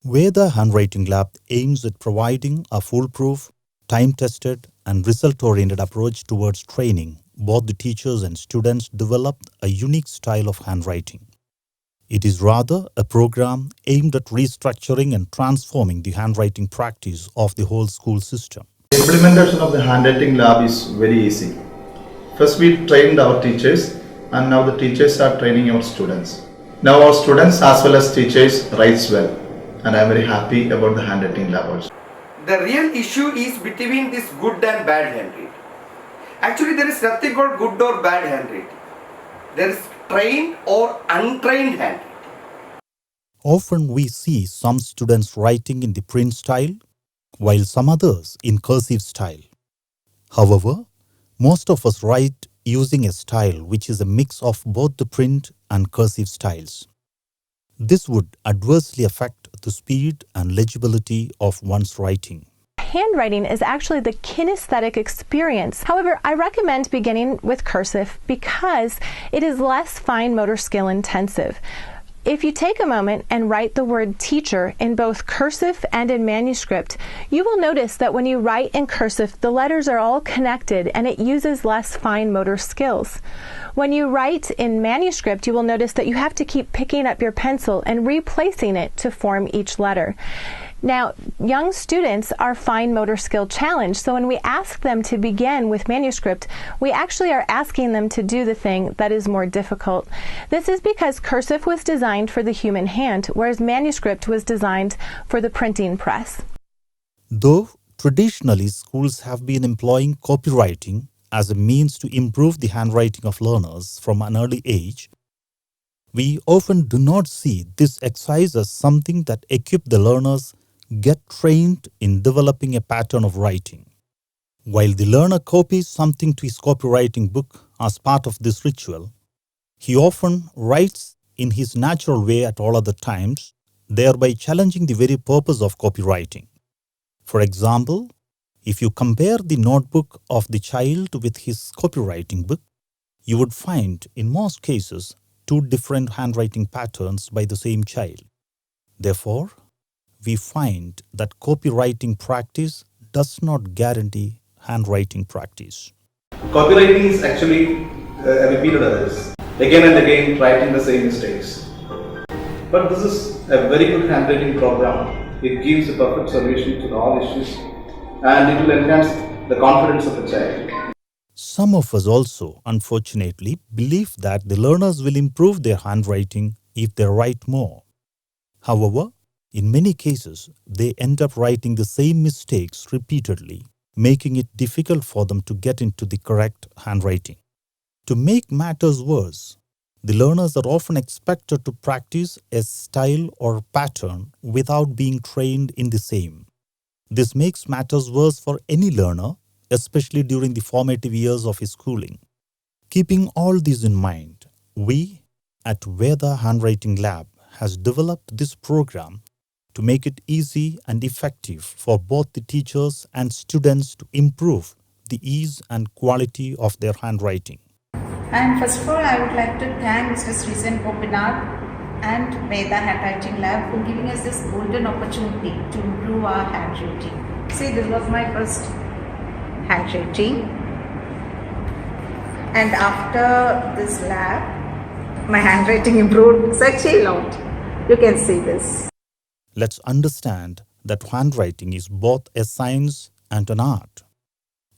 Veda Handwriting Lab aims at providing a foolproof, time-tested and result-oriented approach towards training both the teachers and students develop a unique style of handwriting. It is rather a program aimed at restructuring and transforming the handwriting practice of the whole school system. The implementation of the handwriting lab is very easy. First we trained our teachers and now the teachers are training our students. Now our students as well as teachers writes well and I am very happy about the handwriting lab also. The real issue is between this good and bad handwriting. Actually there is nothing called good or bad handwriting. There is trained or untrained handwriting. Often we see some students writing in the print style while some others in cursive style. However, most of us write using a style which is a mix of both the print and cursive styles. This would adversely affect the speed and legibility of one's writing. Handwriting is actually the kinesthetic experience. However, I recommend beginning with cursive because it is less fine motor skill intensive. If you take a moment and write the word teacher in both cursive and in manuscript, you will notice that when you write in cursive, the letters are all connected and it uses less fine motor skills. When you write in manuscript, you will notice that you have to keep picking up your pencil and replacing it to form each letter. Now, young students are fine motor skill challenged, so when we ask them to begin with manuscript, we actually are asking them to do the thing that is more difficult. This is because cursive was designed for the human hand, whereas manuscript was designed for the printing press. Though traditionally schools have been employing copywriting as a means to improve the handwriting of learners from an early age, we often do not see this exercise as something that equips the learners get trained in developing a pattern of writing. While the learner copies something to his copywriting book as part of this ritual, he often writes in his natural way at all other times, thereby challenging the very purpose of copywriting. For example, if you compare the notebook of the child with his copywriting book, you would find in most cases two different handwriting patterns by the same child. Therefore, we find that copywriting practice does not guarantee handwriting practice. Copywriting is actually repeated errors. Again and again writing the same mistakes. But this is a very good handwriting program. It gives a perfect solution to all issues and it will enhance the confidence of the child. Some of us also, unfortunately, believe that the learners will improve their handwriting if they write more. However, in many cases, they end up writing the same mistakes repeatedly, making it difficult for them to get into the correct handwriting. To make matters worse, the learners are often expected to practice a style or pattern without being trained in the same. This makes matters worse for any learner, especially during the formative years of his schooling. Keeping all this in mind, we at Veda Handwriting Lab has developed this program to make it easy and effective for both the teachers and students to improve the ease and quality of their handwriting. And first of all, I would like to thank Mr. Srisan Gopinath and Veda Handwriting Lab for giving us this golden opportunity to improve our handwriting. See, this was my first handwriting. And after this lab, my handwriting improved such a lot. You can see this. Let's understand that handwriting is both a science and an art.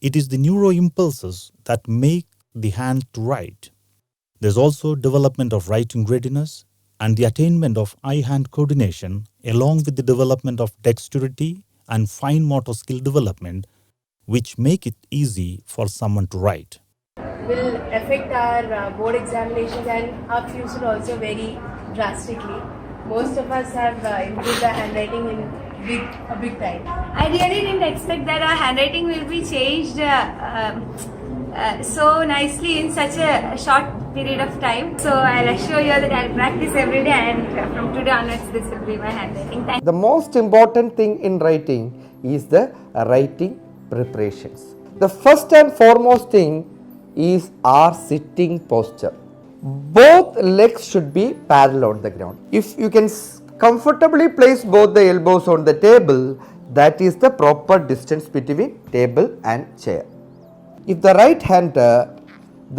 It is the neuroimpulses that make the hand to write. There's also development of writing readiness and the attainment of eye-hand coordination along with the development of dexterity and fine motor skill development which make it easy for someone to write. Will affect our board examinations and our future also very drastically. Most of us have improved our handwriting in a big time. I really didn't expect that our handwriting will be changed so nicely in such a short period of time. So I'll assure you that I'll practice every day and from today onwards this will be my handwriting. The most important thing in writing is the writing preparations. The first and foremost thing is our sitting posture. Both legs should be parallel on the ground. If you can comfortably place both the elbows on the table. That is the proper distance between table and chair. If the right-hander,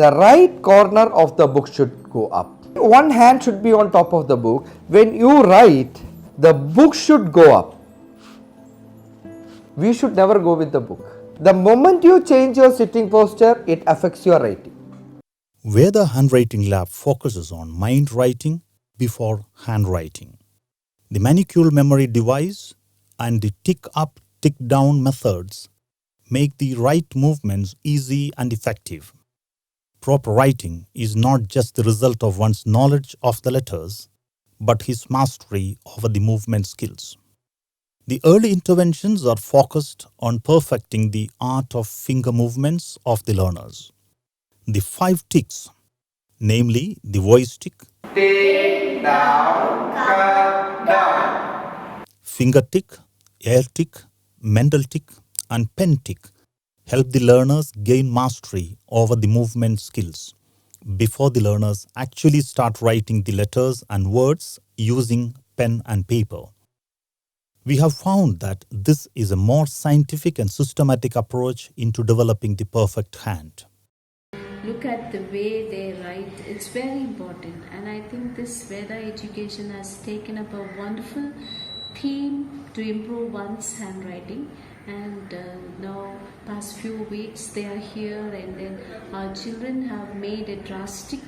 the right corner of the book should go up. One hand should be on top of the book. When you write, the book should go up. We should never go with the book. The moment you change your sitting posture, it affects your writing. Veda Handwriting Lab focuses on mind writing before handwriting. The manicule memory device and the tick up, tick down methods make the right movements easy and effective. Proper writing is not just the result of one's knowledge of the letters, but his mastery over the movement skills. The early interventions are focused on perfecting the art of finger movements of the learners. The 5 ticks, namely the voice tick, Take down, cut down. finger tick, air tick, mental tick, and pen tick help the learners gain mastery over the movement skills before the learners actually start writing the letters and words using pen and paper. We have found that this is a more scientific and systematic approach into developing the perfect hand. Look at the way they write. It's very important, and I think this Veda education has taken up a wonderful theme to improve one's handwriting. And now past few weeks they are here, and then our children have made a drastic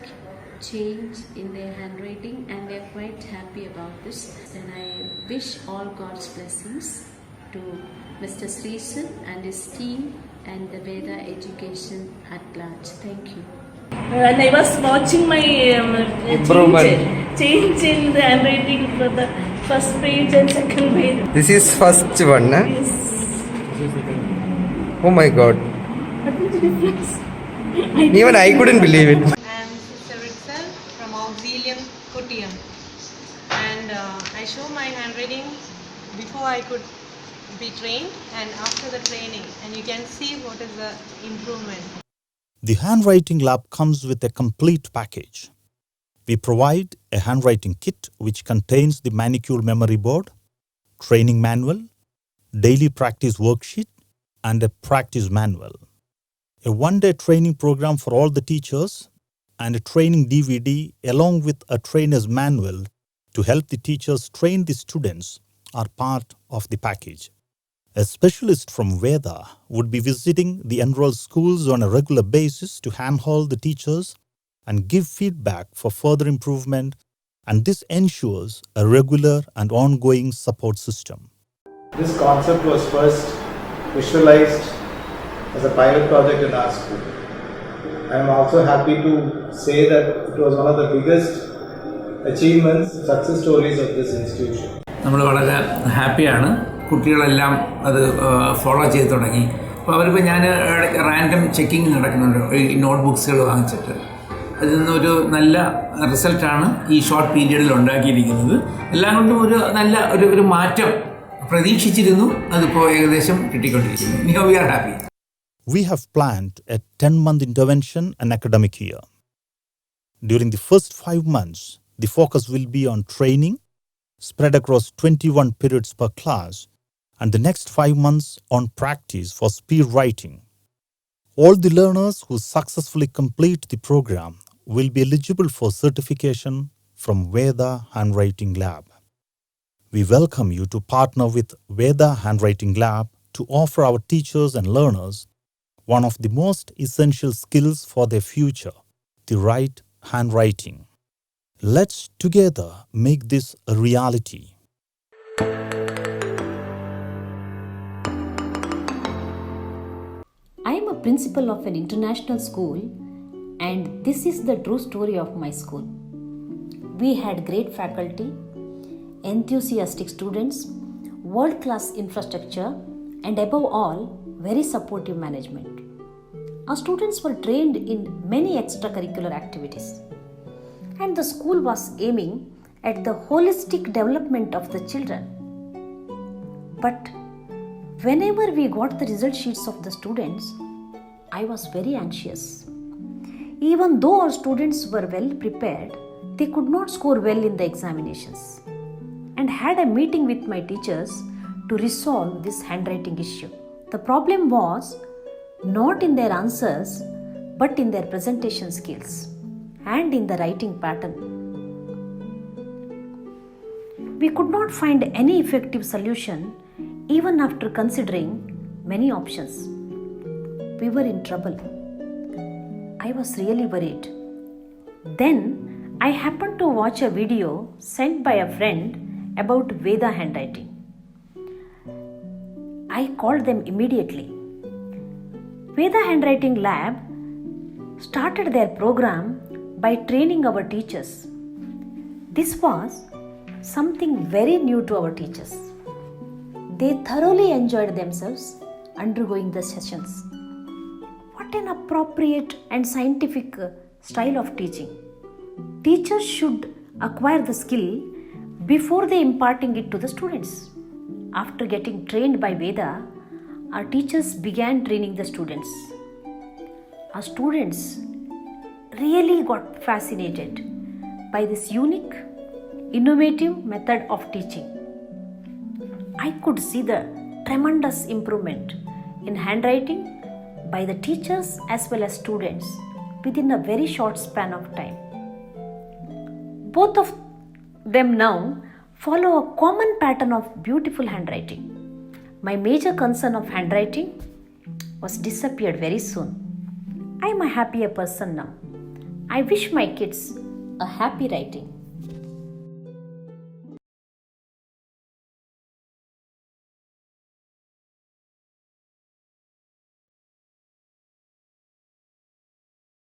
change in their handwriting, and they're quite happy about this. And I wish all God's blessings to Mr. Sreesan and his team and the Veda education at large. Thank you. And I was watching my change in the handwriting for the first page and second page. This is first one, huh? Yes. Oh my God. What is the difference? Even I couldn't believe it. I am Sister Ritzel from Auxilium Cochin, and I show my handwriting before I could be trained and after the training, and you can see what is the improvement. The handwriting lab comes with a complete package. We provide a handwriting kit which contains the manicule memory board, training manual, daily practice worksheet, and a practice manual. A one-day training program for all the teachers and a training DVD along with a trainer's manual to help the teachers train the students are part of the package. A specialist from Veda would be visiting the enrolled schools on a regular basis to handhold the teachers and give feedback for further improvement, and this ensures a regular and ongoing support system. This concept was first visualized as a pilot project in our school. I am also happy to say that it was one of the biggest achievements, success stories of this institution. നമ്മൾ വളരെ ഹാപ്പിയാണ്. കുട്ടികളെല്ലാം അത് follow ചെയ്ത് തുടങ്ങി. അപ്പോൾ അവരിപ്പോൾ ഞാൻ റാൻഡം ചെക്കിങ് നടക്കുന്നുണ്ട് ഈ നോട്ട്ബുക്സുകൾ വാങ്ങിച്ചിട്ട്. അതിൽ നിന്നൊരു നല്ല റിസൾട്ടാണ് ഈ ഷോർട്ട് പീരിയഡിൽ ഉണ്ടാക്കിയിരിക്കുന്നത്. എല്ലാം കൊണ്ടും ഒരു നല്ല ഒരു മാറ്റം പ്രതീക്ഷിച്ചിരുന്നു. അതിപ്പോൾ ഏകദേശം കിട്ടിക്കൊണ്ടിരിക്കുന്നു. Now we are happy. We have planned a 10-month intervention and academic year. During the first 5 months, the focus will be on training, spread across 21 periods per class, and the next 5 months on practice for speed writing. All the learners who successfully complete the program will be eligible for certification from Veda Handwriting Lab. We welcome you to partner with Veda Handwriting Lab to offer our teachers and learners one of the most essential skills for their future, the right handwriting. Let's together make this a reality. I am a principal of an international school, and this is the true story of my school. We had great faculty, enthusiastic students, world-class infrastructure, and above all, very supportive management. Our students were trained in many extracurricular activities, and the school was aiming at the holistic development of the children. But whenever we got the result sheets of the students, I was very anxious. Even though our students were well prepared, they could not score well in the examinations. and had a meeting with my teachers to resolve this handwriting issue. The problem was not in their answers but in their presentation skills and in the writing pattern. We could not find any effective solution even after considering many options. We were in trouble. I was really worried. Then I happened to watch a video sent by a friend about Veda handwriting. I called them immediately. Veda Handwriting Lab started their program by training our teachers. This was something very new to our teachers. They thoroughly enjoyed themselves undergoing the sessions. What an appropriate and scientific style of teaching. Teachers should acquire the skill before they imparting it to the students. After getting trained by Veda, our teachers began training the students. Our students really got fascinated by this unique, innovative method of teaching. I could see the tremendous improvement in handwriting by the teachers as well as students within a very short span of time. Both of them now follow a common pattern of beautiful handwriting. My major concern of handwriting was disappeared very soon. I am a happier person now. I wish my kids a happy writing.